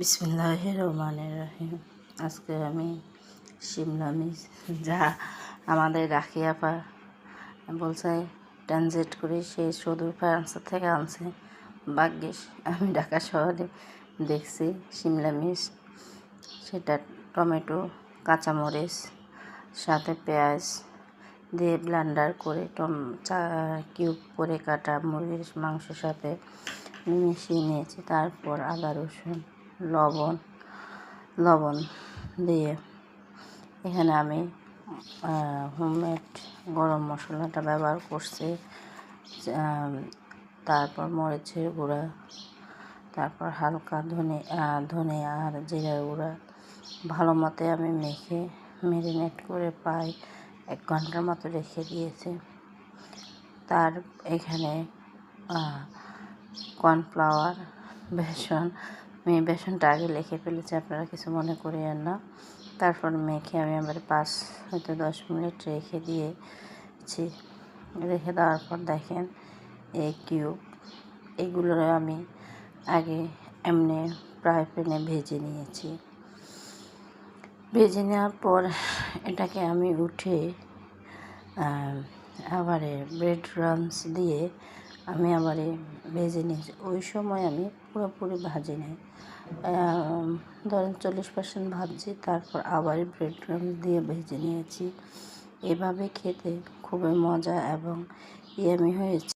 বিসমিল্লাহির রহমানির রহিম। আজকে আমি শিমলা মির্চ, যা আমাদের রাখি আপা বলছে ট্রানজিট করে সে সুদূর ফ্রান্স থেকে আনছে। ভাগ্যিস আমি ঢাকা শহরে দেখছি শিমলা মির্চ, সেটা টমেটো, কাঁচামরিচ সাথে পেঁয়াজ দিয়ে ব্লেন্ডার করে কিউব করে কাটা মুরগির মাংসের সাথে মিশিয়ে নিয়েছি। তারপর আদা রসুন লবণ দিয়ে এখানে আমি হোমমেড গরম মশলাটা ব্যবহার করছি। তারপর মরিচের গুঁড়া, তারপর হালকা ধনে আর জিরার গুঁড়া ভালো মতো আমি মেখে ম্যারিনেট করে প্রায় 1 ঘন্টার মতো রেখে দিয়েছি। তার এখানে কর্নফ্লাওয়ার, বেসনটা আগে লিখে ফেলেছি, আপনারা কিছু মনে করিয়েন না। তারপর মেখে আমি আবার 5 হয়তো 10 মিনিট রেখে দিয়েছি। রেখে দেওয়ার পর দেখেন এই কিউব, এগুলো আমি আগে এমনি ফ্রাই প্যানে ভেজে নিয়েছি। ভেজে নেওয়ার পর এটাকে আমি উঠে আবারে ব্রেড ক্রাম্বস দিয়ে আমি আবারে ভেজে নিয়েছি। ওই সময় আমি পুরোপুরি ভাজি নাই, ধরেন 40% ভাজছি, তারপর আবার ব্রেড ক্রাম্বস দিয়ে ভেজে নিয়েছি। এভাবে খেতে খুবই মজা এবং ইয়ামি হয়েছে।